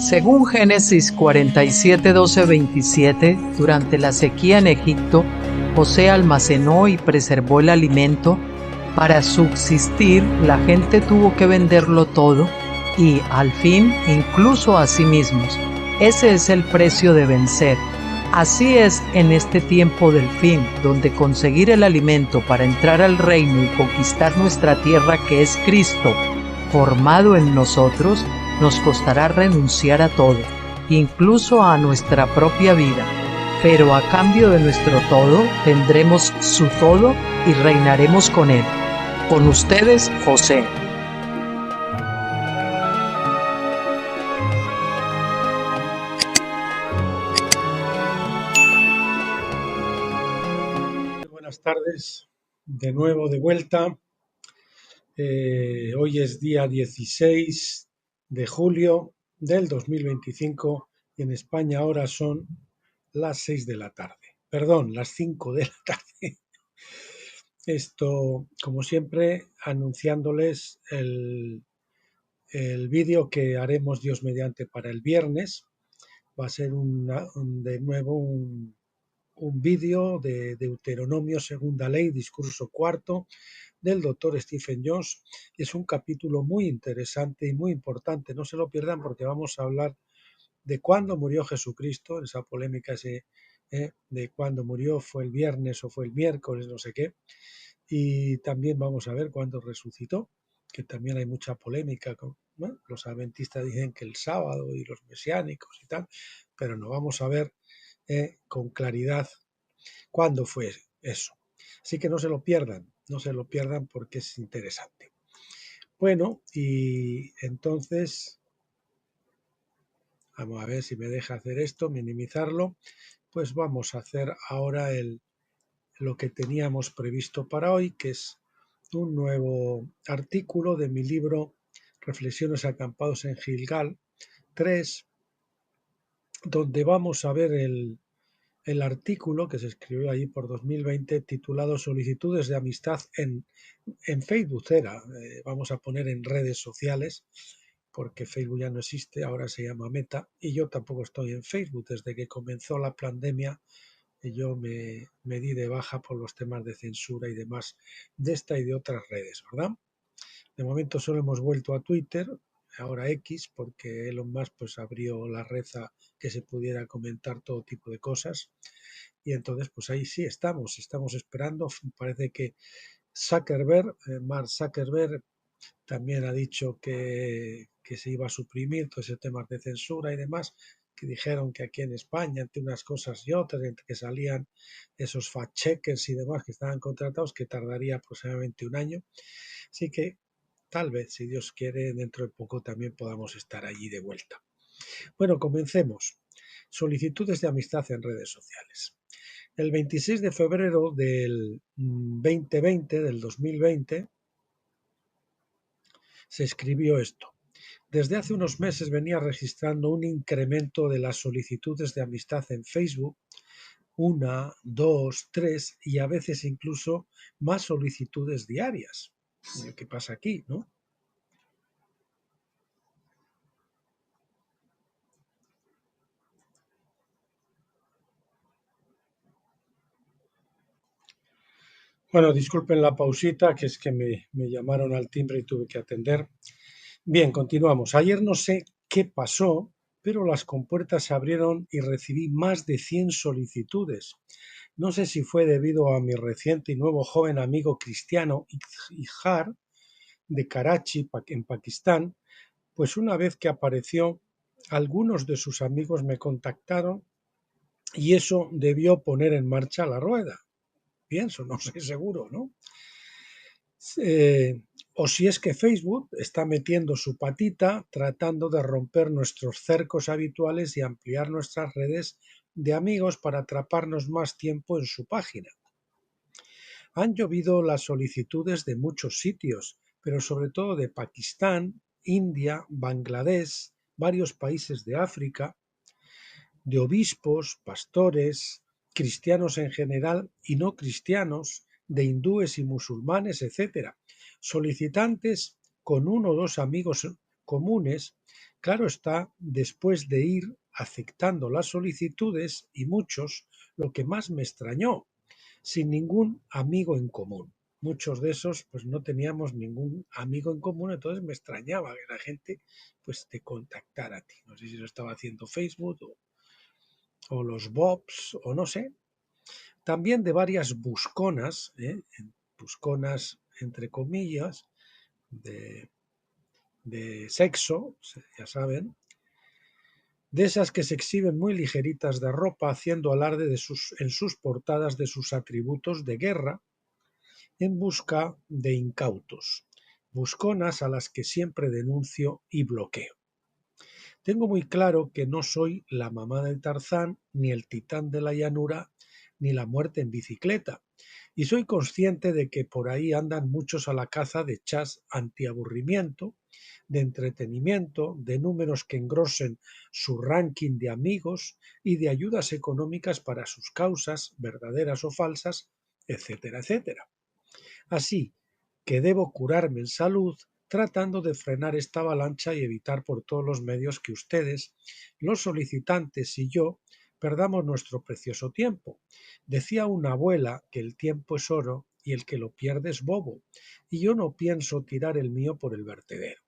Según Génesis 47, 12, 27, durante la sequía en Egipto, José almacenó y preservó el alimento. Para subsistir, la gente tuvo que venderlo todo y, al fin, incluso a sí mismos. Ese es el precio de vencer. Así es en este tiempo del fin, donde conseguir el alimento para entrar al reino y conquistar nuestra tierra, que es Cristo, formado en nosotros, nos costará renunciar a todo, incluso a nuestra propia vida. Pero a cambio de nuestro todo, tendremos su todo y reinaremos con él. Con ustedes, José. Buenas tardes, de nuevo de vuelta. Hoy es día 16 de julio del 2025 y en España ahora son las 6 de la tarde. Perdón, las 5 de la tarde. Esto, como siempre, anunciándoles el vídeo que haremos Dios mediante para el viernes. Va a ser de nuevo un vídeo de Deuteronomio, segunda ley, discurso cuarto, del doctor Stephen Jones. Es un capítulo muy interesante y muy importante, no se lo pierdan porque vamos a hablar de cuándo murió Jesucristo, esa polémica de cuándo murió, fue el viernes o fue el miércoles, no sé qué, y también vamos a ver cuándo resucitó, que también hay mucha polémica bueno, los adventistas dicen que el sábado y los mesiánicos y tal, pero no vamos a ver con claridad cuándo fue eso. Así que no se lo pierdan porque es interesante. Bueno, y entonces, vamos a ver si me deja hacer esto, minimizarlo, pues vamos a hacer ahora lo que teníamos previsto para hoy, que es un nuevo artículo de mi libro Reflexiones acampados en Gilgal 3, donde vamos a ver el artículo que se escribió allí por 2020 titulado Solicitudes de amistad en Facebook. Vamos a poner en redes sociales porque Facebook ya no existe, ahora se llama Meta y yo tampoco estoy en Facebook. Desde que comenzó la pandemia yo me di de baja por los temas de censura y demás de esta y de otras redes, ¿verdad? De momento solo hemos vuelto a Twitter, ahora X, porque Elon Musk pues abrió la red a que se pudiera comentar todo tipo de cosas. Y entonces, pues ahí sí estamos esperando. Parece que Mark Zuckerberg, también ha dicho que se iba a suprimir todo ese tema de censura y demás, que dijeron que aquí en España, entre unas cosas y otras, entre que salían esos fact-checkers y demás que estaban contratados, que tardaría aproximadamente un año. Así que tal vez, si Dios quiere, dentro de poco también podamos estar allí de vuelta. Bueno, comencemos. Solicitudes de amistad en redes sociales. El 26 de febrero del 2020, se escribió esto. Desde hace unos meses venía registrando un incremento de las solicitudes de amistad en Facebook, 1, 2, 3 y a veces incluso más solicitudes diarias. ¿Qué pasa aquí, no? Bueno, disculpen la pausita, que es que me llamaron al timbre y tuve que atender. Bien, continuamos. Ayer no sé qué pasó, pero las compuertas se abrieron y recibí más de 100 solicitudes. No sé si fue debido a mi reciente y nuevo joven amigo cristiano, Ijar, de Karachi, en Pakistán, pues una vez que apareció, algunos de sus amigos me contactaron y eso debió poner en marcha la rueda. Pienso, no sé seguro, ¿no? O si es que Facebook está metiendo su patita tratando de romper nuestros cercos habituales y ampliar nuestras redes de amigos para atraparnos más tiempo en su página. Han llovido las solicitudes de muchos sitios, pero sobre todo de Pakistán, India, Bangladesh, varios países de África, de obispos, pastores, cristianos en general y no cristianos, de hindúes y musulmanes, etc. Solicitantes con uno o dos amigos comunes, claro está, después de ir aceptando las solicitudes y muchos, lo que más me extrañó, sin ningún amigo en común. Muchos de esos pues no teníamos ningún amigo en común, entonces me extrañaba que la gente pues te contactara a ti. No sé si lo estaba haciendo Facebook o los Bobs o no sé. También de varias busconas, busconas entre comillas, de, de sexo, ya saben, de esas que se exhiben muy ligeritas de ropa haciendo alarde en sus portadas de sus atributos de guerra en busca de incautos, busconas a las que siempre denuncio y bloqueo. Tengo muy claro que no soy la mamá de Tarzán, ni el titán de la llanura, ni la muerte en bicicleta, y soy consciente de que por ahí andan muchos a la caza de chats antiaburrimiento, de entretenimiento, de números que engrosen su ranking de amigos y de ayudas económicas para sus causas, verdaderas o falsas, etcétera, etcétera. Así que debo curarme en salud tratando de frenar esta avalancha y evitar por todos los medios que ustedes, los solicitantes y yo perdamos nuestro precioso tiempo. Decía una abuela que el tiempo es oro y el que lo pierde es bobo, y yo no pienso tirar el mío por el vertedero.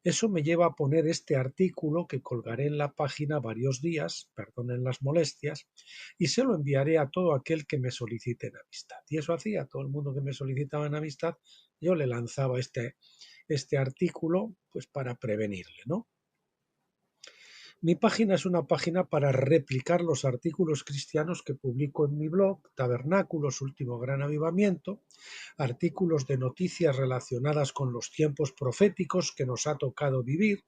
Eso me lleva a poner este artículo que colgaré en la página varios días, perdonen las molestias, y se lo enviaré a todo aquel que me solicite en amistad. Y eso hacía, todo el mundo que me solicitaba en amistad, yo le lanzaba este artículo pues para prevenirle, ¿no? Mi página es una página para replicar los artículos cristianos que publico en mi blog, Tabernáculos, Último Gran Avivamiento, artículos de noticias relacionadas con los tiempos proféticos que nos ha tocado vivir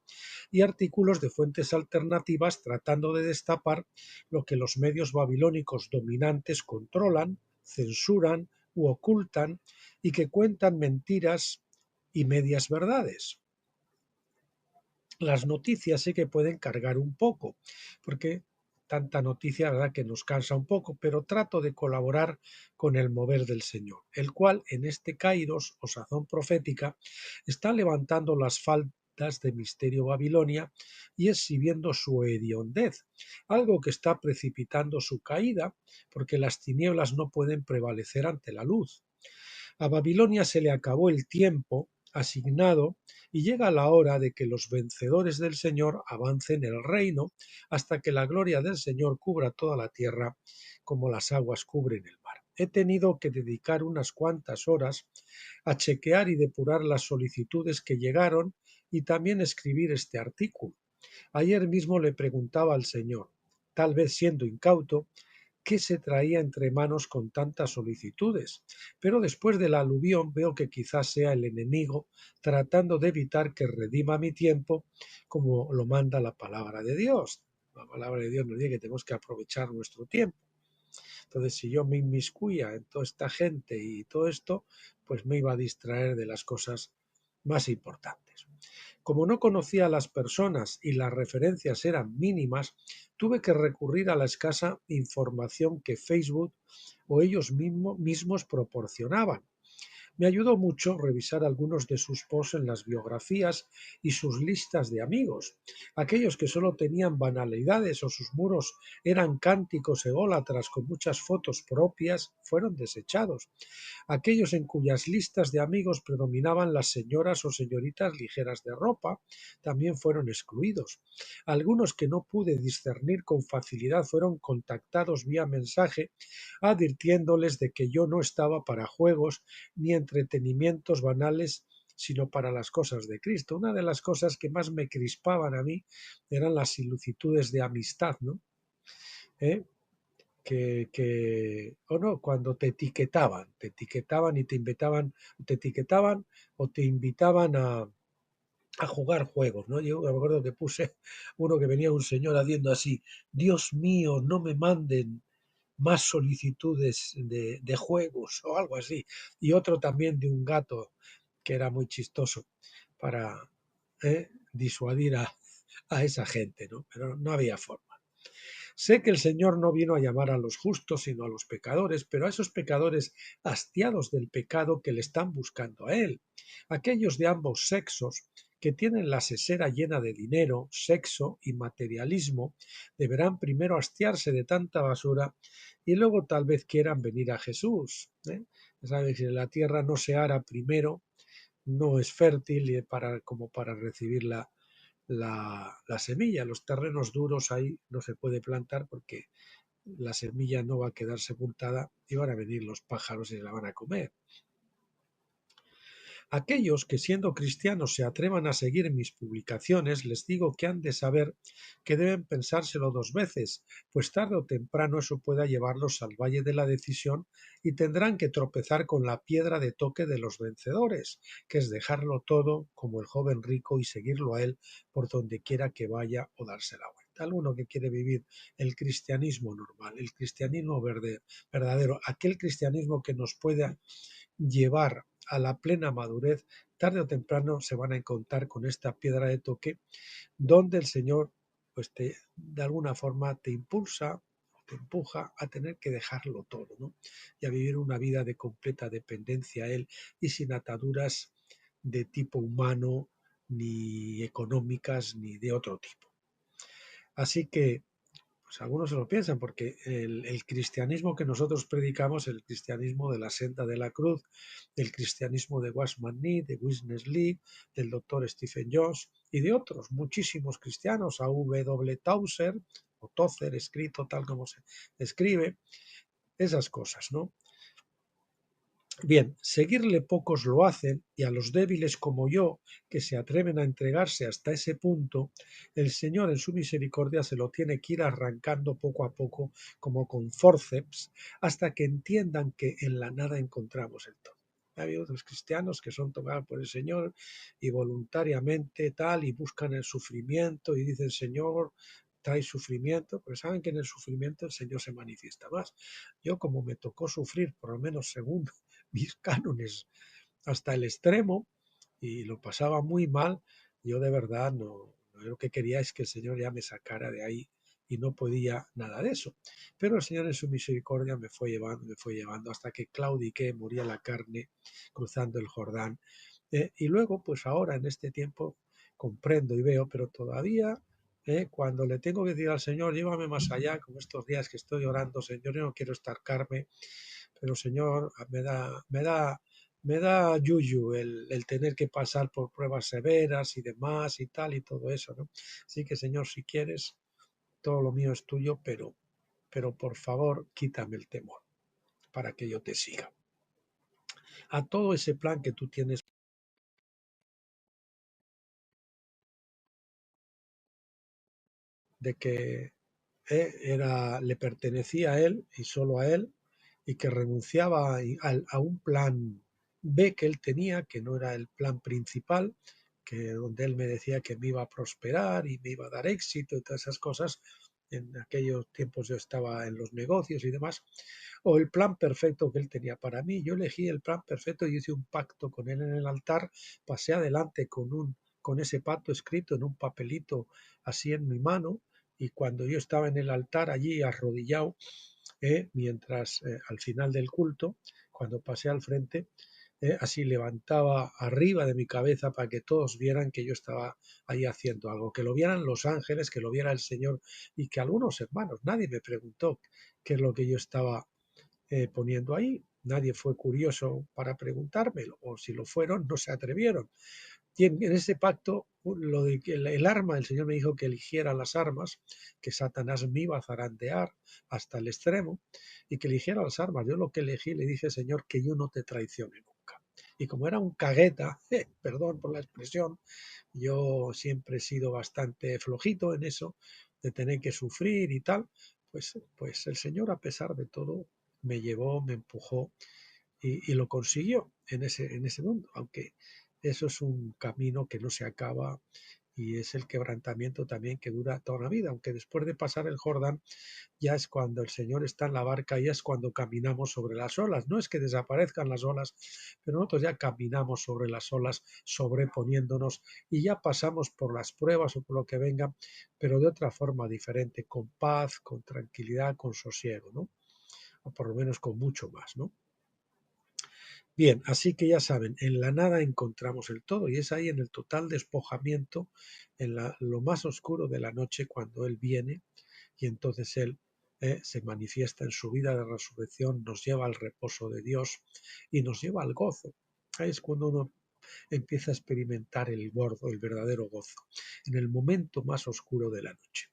y artículos de fuentes alternativas tratando de destapar lo que los medios babilónicos dominantes controlan, censuran u ocultan y que cuentan mentiras y medias verdades. Las noticias sí que pueden cargar un poco, porque tanta noticia, verdad, que nos cansa un poco, pero trato de colaborar con el mover del Señor, el cual en este Kairos o sazón profética está levantando las faldas de misterio Babilonia y exhibiendo su hediondez, algo que está precipitando su caída, porque las tinieblas no pueden prevalecer ante la luz. A Babilonia se le acabó el tiempo asignado y llega la hora de que los vencedores del Señor avancen el reino hasta que la gloria del Señor cubra toda la tierra como las aguas cubren el mar. He tenido que dedicar unas cuantas horas a chequear y depurar las solicitudes que llegaron y también escribir este artículo. Ayer mismo le preguntaba al Señor, tal vez siendo incauto, qué se traía entre manos con tantas solicitudes, pero después del aluvión veo que quizás sea el enemigo tratando de evitar que redima mi tiempo como lo manda la palabra de Dios. La palabra de Dios nos dice que tenemos que aprovechar nuestro tiempo. Entonces, si yo me inmiscuía en toda esta gente y todo esto, pues me iba a distraer de las cosas más importantes. Como no conocía a las personas y las referencias eran mínimas, tuve que recurrir a la escasa información que Facebook o ellos mismos proporcionaban. Me ayudó mucho revisar algunos de sus posts en las biografías y sus listas de amigos. Aquellos que solo tenían banalidades o sus muros eran cánticos ególatras con muchas fotos propias fueron desechados. Aquellos en cuyas listas de amigos predominaban las señoras o señoritas ligeras de ropa también fueron excluidos. Algunos que no pude discernir con facilidad fueron contactados vía mensaje advirtiéndoles de que yo no estaba para juegos ni entretenimientos banales sino para las cosas de Cristo. Una de las cosas que más me crispaban a mí eran las ilicitudes de amistad, ¿no? ¿Eh? O no, cuando te etiquetaban y te etiquetaban o te invitaban a jugar juegos, ¿no? Yo me acuerdo que puse uno que venía un señor haciendo así, Dios mío, no me manden más solicitudes de juegos o algo así, y otro también de un gato que era muy chistoso para disuadir a esa gente, ¿no? Pero no había forma. Sé que el Señor no vino a llamar a los justos, sino a los pecadores, pero a esos pecadores hastiados del pecado que le están buscando a Él. Aquellos de ambos sexos que tienen la sesera llena de dinero, sexo y materialismo deberán primero hastiarse de tanta basura y luego tal vez quieran venir a Jesús. ¿Sabes? Si la tierra no se ara primero, no es fértil como para recibir la semilla. Los terrenos duros ahí no se puede plantar porque la semilla no va a quedar sepultada y van a venir los pájaros y se la van a comer. Aquellos que siendo cristianos se atrevan a seguir mis publicaciones, les digo que han de saber que deben pensárselo dos veces, pues tarde o temprano eso pueda llevarlos al valle de la decisión y tendrán que tropezar con la piedra de toque de los vencedores, que es dejarlo todo como el joven rico y seguirlo a él por donde quiera que vaya o darse la vuelta. Alguno que quiere vivir el cristianismo normal, el cristianismo verdadero, aquel cristianismo que nos pueda llevar a la plena madurez, tarde o temprano se van a encontrar con esta piedra de toque donde el Señor pues de alguna forma te impulsa, te empuja a tener que dejarlo todo, ¿no? Y a vivir una vida de completa dependencia a Él y sin ataduras de tipo humano, ni económicas, ni de otro tipo. Así que pues algunos se lo piensan, porque el cristianismo que nosotros predicamos, el cristianismo de la senda de la cruz, el cristianismo de Watchman Nee, de Witness Lee, del doctor Stephen Jones y de otros muchísimos cristianos, a W. Tozer, o Tozer, escrito tal como se escribe, esas cosas, ¿no? Bien, seguirle pocos lo hacen y a los débiles como yo, que se atreven a entregarse hasta ese punto, el Señor en su misericordia se lo tiene que ir arrancando poco a poco como con forceps hasta que entiendan que en la nada encontramos el todo. Ha habido otros cristianos que son tocados por el Señor y voluntariamente tal y buscan el sufrimiento y dicen Señor, trae sufrimiento, porque saben que en el sufrimiento el Señor se manifiesta más. Yo como me tocó sufrir, por lo menos según mis cánones hasta el extremo y lo pasaba muy mal, yo de verdad no, lo que quería es que el Señor ya me sacara de ahí y no podía nada de eso. Pero el Señor en su misericordia me fue llevando hasta que claudiqué, moría la carne cruzando el Jordán. Y luego, pues ahora en este tiempo comprendo y veo, pero todavía cuando le tengo que decir al Señor, llévame más allá, como estos días que estoy orando, Señor, yo no quiero estancarme, pero Señor, me da yuyu el tener que pasar por pruebas severas y demás y tal y todo eso, ¿no? Así que Señor, si quieres, todo lo mío es tuyo, pero por favor, quítame el temor para que yo te siga. A todo ese plan que tú tienes de que le pertenecía a él y solo a él, y que renunciaba a un plan B que él tenía, que no era el plan principal, que donde él me decía que me iba a prosperar y me iba a dar éxito y todas esas cosas. En aquellos tiempos yo estaba en los negocios y demás, o el plan perfecto que él tenía para mí. Yo elegí el plan perfecto y hice un pacto con él en el altar, pasé adelante con ese pacto escrito en un papelito así en mi mano, y cuando yo estaba en el altar allí arrodillado, mientras al final del culto, cuando pasé al frente, así levantaba arriba de mi cabeza para que todos vieran que yo estaba ahí haciendo algo, que lo vieran los ángeles, que lo viera el Señor y que algunos hermanos, nadie me preguntó qué es lo que yo estaba poniendo ahí, nadie fue curioso para preguntármelo, o si lo fueron, no se atrevieron. Y en ese pacto, lo de que el arma, el Señor me dijo que eligiera las armas, que Satanás me iba a zarandear hasta el extremo, y que eligiera las armas. Yo lo que elegí, le dije, Señor, que yo no te traicione nunca. Y como era un cagueta, perdón por la expresión, yo siempre he sido bastante flojito en eso, de tener que sufrir y tal, pues el Señor, a pesar de todo, me llevó, me empujó y lo consiguió en ese mundo, aunque eso es un camino que no se acaba y es el quebrantamiento también que dura toda la vida, aunque después de pasar el Jordán ya es cuando el Señor está en la barca, ya es cuando caminamos sobre las olas. No es que desaparezcan las olas, pero nosotros ya caminamos sobre las olas, sobreponiéndonos y ya pasamos por las pruebas o por lo que venga, pero de otra forma diferente, con paz, con tranquilidad, con sosiego, ¿no? O por lo menos con mucho más, ¿no? Bien, así que ya saben, en la nada encontramos el todo y es ahí en el total despojamiento, en lo más oscuro de la noche cuando Él viene y entonces Él se manifiesta en su vida de resurrección, nos lleva al reposo de Dios y nos lleva al gozo. Ahí es cuando uno empieza a experimentar el gordo, el verdadero gozo, en el momento más oscuro de la noche.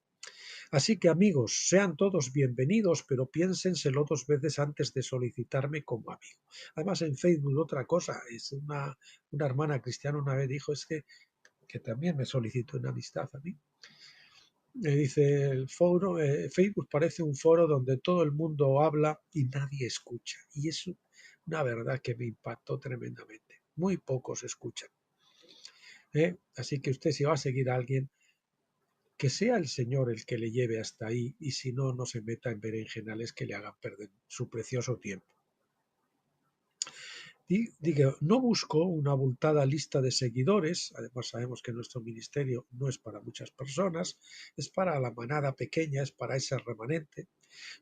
Así que amigos, sean todos bienvenidos, pero piénsenselo dos veces antes de solicitarme como amigo. Además, en Facebook otra cosa, es una hermana cristiana una vez dijo, es que también me solicitó una amistad a mí. Me dice, el foro, Facebook parece un foro donde todo el mundo habla y nadie escucha. Y es una verdad que me impactó tremendamente. Muy pocos escuchan. Así que usted si va a seguir a alguien, que sea el Señor el que le lleve hasta ahí y si no, no se meta en berenjenales que le hagan perder su precioso tiempo. Digo, no busco una abultada lista de seguidores, además sabemos que nuestro ministerio no es para muchas personas, es para la manada pequeña, es para ese remanente,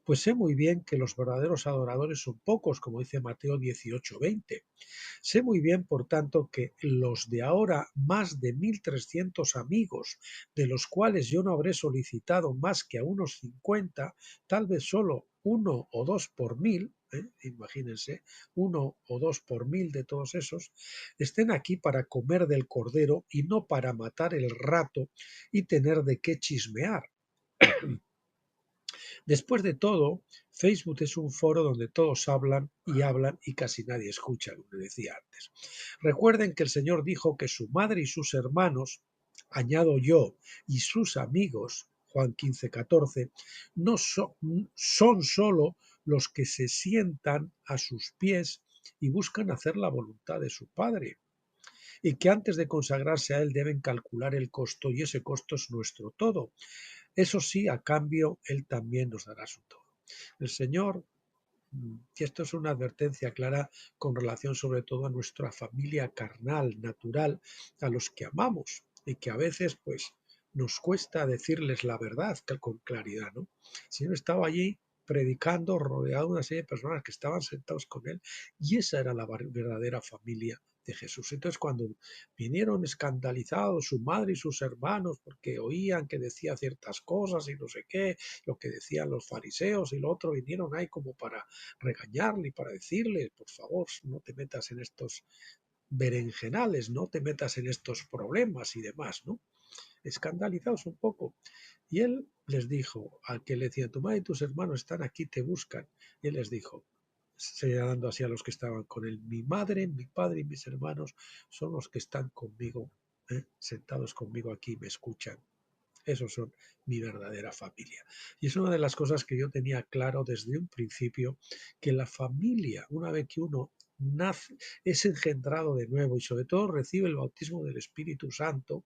pues sé muy bien que los verdaderos adoradores son pocos, como dice Mateo 18:20. Sé muy bien, por tanto, que los de ahora más de 1.300 amigos, de los cuales yo no habré solicitado más que a unos 50, tal vez solo uno o dos por mil, imagínense, uno o dos por mil de todos esos, estén aquí para comer del cordero y no para matar el rato y tener de qué chismear. Después de todo, Facebook es un foro donde todos hablan y casi nadie escucha, como decía antes. Recuerden que el Señor dijo que su madre y sus hermanos, añado yo, y sus amigos, Juan 15:14, no son solo los que se sientan a sus pies y buscan hacer la voluntad de su Padre, y que antes de consagrarse a Él deben calcular el costo y ese costo es nuestro todo. Eso sí, a cambio, Él también nos dará su todo. El Señor, y esto es una advertencia clara con relación sobre todo a nuestra familia carnal, natural, a los que amamos y que a veces pues nos cuesta decirles la verdad con claridad, ¿no? Si no estaba allí predicando rodeado de una serie de personas que estaban sentados con él y esa era la verdadera familia de Jesús. Entonces cuando vinieron escandalizados su madre y sus hermanos porque oían que decía ciertas cosas y no sé qué, lo que decían los fariseos y lo otro, vinieron ahí como para regañarle y para decirle, por favor, no te metas en estos berenjenales, no te metas en estos problemas y demás, ¿no? Escandalizados un poco. Y él les dijo al que le decía, tu madre y tus hermanos están aquí, te buscan. Y él les dijo, señalando así a los que estaban con él, mi madre, mi padre y mis hermanos son los que están conmigo, sentados conmigo aquí, me escuchan. Esos son mi verdadera familia. Y es una de las cosas que yo tenía claro desde un principio, que la familia, una vez que uno nace, es engendrado de nuevo y sobre todo recibe el bautismo del Espíritu Santo,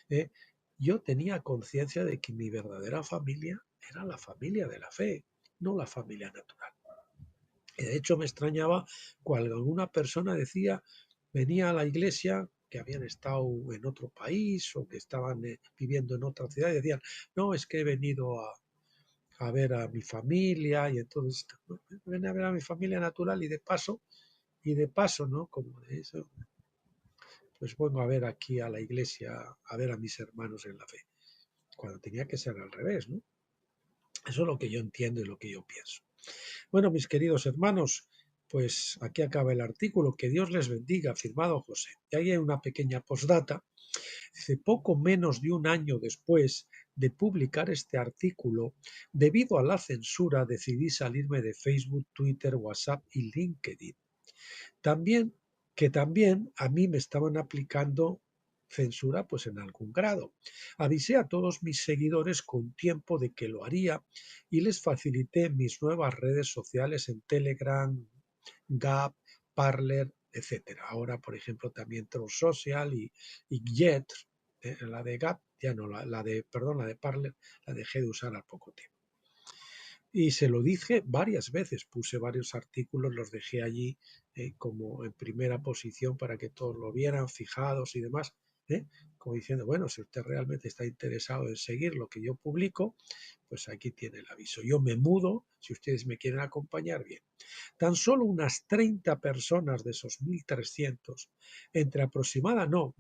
¿eh? Yo tenía conciencia de que mi verdadera familia era la familia de la fe, no la familia natural. Y de hecho me extrañaba cuando alguna persona decía, venía a la iglesia, que habían estado en otro país o que estaban viviendo en otra ciudad y decían, no, es que he venido a ver a mi familia y entonces ¿no? Ven a ver a mi familia natural y de paso, ¿no? Como de eso, pues vengo a ver aquí a la iglesia, a ver a mis hermanos en la fe, cuando tenía que ser al revés, ¿no? Eso es lo que yo entiendo y lo que yo pienso. Bueno, mis queridos hermanos, pues aquí acaba el artículo. Que Dios les bendiga, firmado José. Y ahí hay una pequeña postdata. Dice, poco menos de un año después de publicar este artículo, debido a la censura decidí salirme de Facebook, Twitter, WhatsApp y LinkedIn. También, que también a mí me estaban aplicando censura pues en algún grado. Avisé a todos mis seguidores con tiempo de que lo haría y les facilité mis nuevas redes sociales en Telegram, Gap, Parler, etcétera. Ahora, por ejemplo, también Truth Social y Jet, la de Gap, ya no, perdón, la de Parler, la dejé de usar al poco tiempo. Y se lo dije varias veces, puse varios artículos, los dejé allí como en primera posición para que todos lo vieran, fijados y demás. ¿eh? Como diciendo, bueno, si usted realmente está interesado en seguir lo que yo publico, pues aquí tiene el aviso. Yo me mudo, si ustedes me quieren acompañar, bien. Tan solo unas 30 personas de esos 1.300, no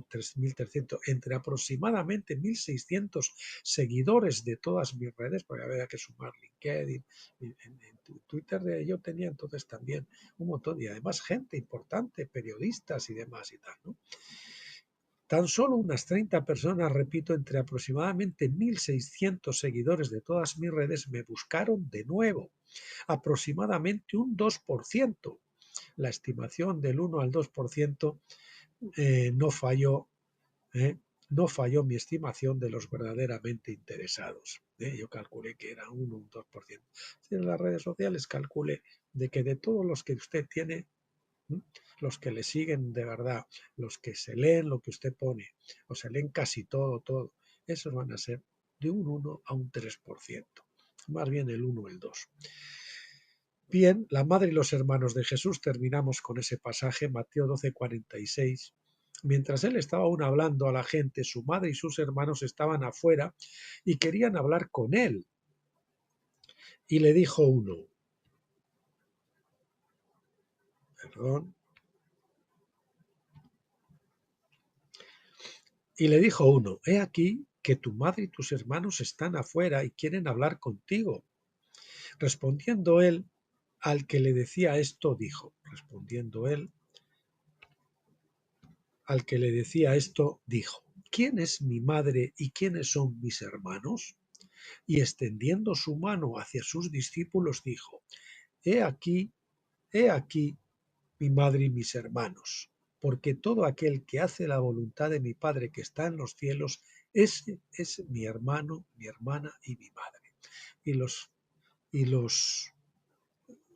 3.300, entre aproximadamente 1.600 seguidores de todas mis redes, porque había que sumar LinkedIn, en Twitter yo tenía entonces también un montón, y además gente importante, periodistas y demás y tal, ¿no? Tan solo unas 30 personas, repito, entre aproximadamente 1.600 seguidores de todas mis redes me buscaron de nuevo, aproximadamente un 2%. La estimación del 1 al 2% no falló, ¿eh? No falló mi estimación de los verdaderamente interesados. Yo calculé que era un 1 o un 2%. Si en las redes sociales calculé de que de todos los que usted tiene, los que le siguen de verdad, los que se leen lo que usted pone, o se leen casi todo, esos van a ser de un 1 a un 3%, más bien el 1 o el 2. Bien, la madre y los hermanos de Jesús, terminamos con ese pasaje, Mateo 12:46. Mientras él estaba aún hablando a la gente, su madre y sus hermanos estaban afuera y querían hablar con él. Y le dijo uno, perdón, y le dijo uno, he aquí que tu madre y tus hermanos están afuera y quieren hablar contigo. Respondiendo él, al que le decía esto, dijo, al que le decía esto, dijo, ¿quién es mi madre y quiénes son mis hermanos? Y extendiendo su mano hacia sus discípulos, dijo, he aquí mi madre y mis hermanos, porque todo aquel que hace la voluntad de mi Padre que está en los cielos, ese es mi hermano, mi hermana y mi madre. Y los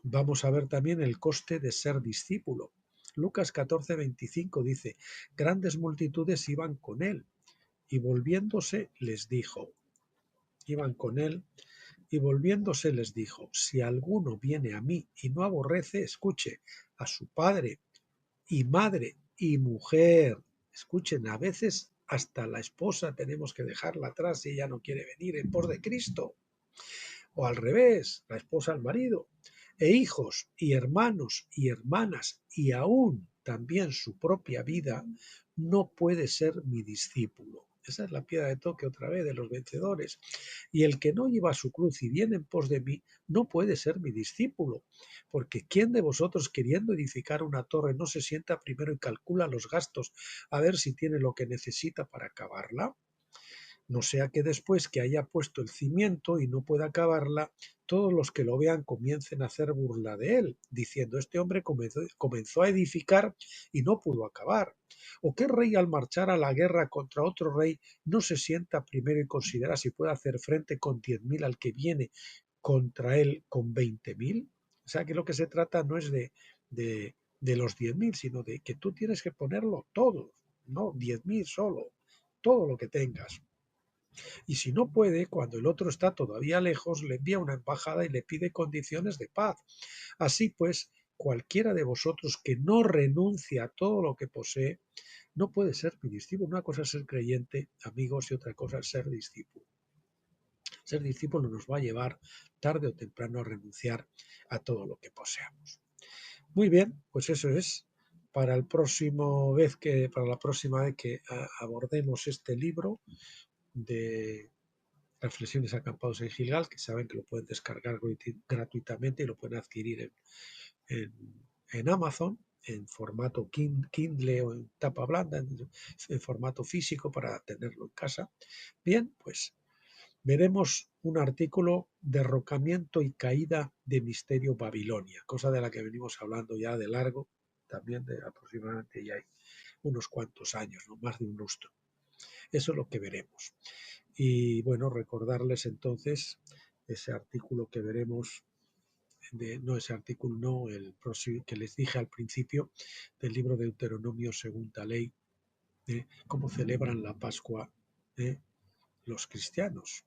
vamos a ver también el coste de ser discípulo. Lucas 14:25 dice, grandes multitudes iban con él y volviéndose les dijo, iban con él y volviéndose les dijo, si alguno viene a mí y no aborrece, escuche, a su padre y madre y mujer, escuchen, a veces hasta la esposa tenemos que dejarla atrás si ella no quiere venir en pos de Cristo, o al revés, la esposa al marido, e hijos y hermanos y hermanas y aún también su propia vida, no puede ser mi discípulo. Esa es la piedra de toque otra vez de los vencedores. Y el que no lleva su cruz y viene en pos de mí, no puede ser mi discípulo. Porque ¿quién de vosotros queriendo edificar una torre no se sienta primero y calcula los gastos a ver si tiene lo que necesita para acabarla? No sea que después que haya puesto el cimiento y no pueda acabarla, todos los que lo vean comiencen a hacer burla de él, diciendo, este hombre comenzó a edificar y no pudo acabar. ¿O qué rey al marchar a la guerra contra otro rey no se sienta primero y considera si puede hacer frente con 10.000 al que viene contra él con 20.000? O sea que lo que se trata no es de los 10.000, sino de que tú tienes que ponerlo todo, no 10.000 solo, todo lo que tengas. Y si no puede, cuando el otro está todavía lejos, le envía una embajada y le pide condiciones de paz. Así pues, cualquiera de vosotros que no renuncia a todo lo que posee, no puede ser mi discípulo. Una cosa es ser creyente, amigos, y otra cosa es ser discípulo. Ser discípulo nos va a llevar tarde o temprano a renunciar a todo lo que poseamos. Muy bien, pues eso es. Para la próxima vez que abordemos este libro de Reflexiones acampados en Gilgal, que saben que lo pueden descargar gratuitamente y lo pueden adquirir en Amazon, en formato Kindle o en tapa blanda, en formato físico para tenerlo en casa. Bien, pues veremos un artículo, Derrocamiento y caída de Misterio Babilonia, cosa de la que venimos hablando ya de largo, también de aproximadamente ya hay unos cuantos años, ¿no? Más de un lustro. Eso es lo que veremos. Y bueno, recordarles entonces ese artículo que veremos, no ese artículo, no, el próximo que les dije al principio, del libro de Deuteronomio, segunda ley, cómo celebran la Pascua los cristianos,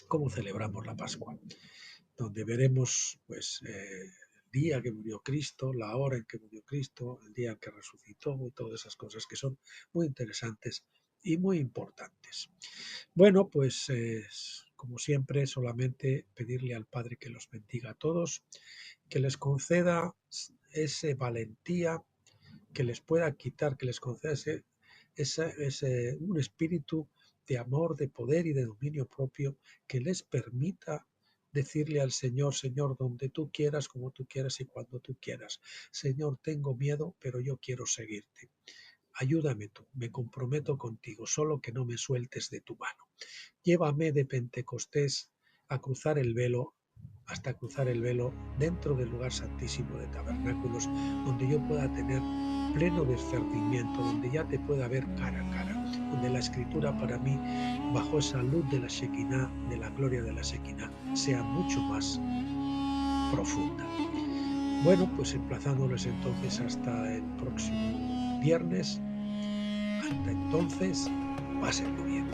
cómo celebramos la Pascua, donde veremos pues día que murió Cristo, la hora en que murió Cristo, el día en que resucitó y todas esas cosas que son muy interesantes y muy importantes. Bueno, pues como siempre, solamente pedirle al Padre que los bendiga a todos, que les conceda esa valentía, que les pueda quitar, que les conceda un espíritu de amor, de poder y de dominio propio, que les permita decirle al Señor: Señor, donde tú quieras, como tú quieras y cuando tú quieras. Señor, tengo miedo, pero yo quiero seguirte. Ayúdame tú, me comprometo contigo, solo que no me sueltes de tu mano. Llévame de Pentecostés a cruzar el velo, hasta cruzar el velo dentro del lugar santísimo de tabernáculos, donde yo pueda tener pleno discernimiento, donde ya te pueda ver cara a cara, donde la escritura para mí, bajo esa luz de la Shekinah, de la gloria de la Shekinah, sea mucho más profunda. Bueno, pues emplazándoles entonces hasta el próximo viernes. Hasta entonces, pásenlo bien.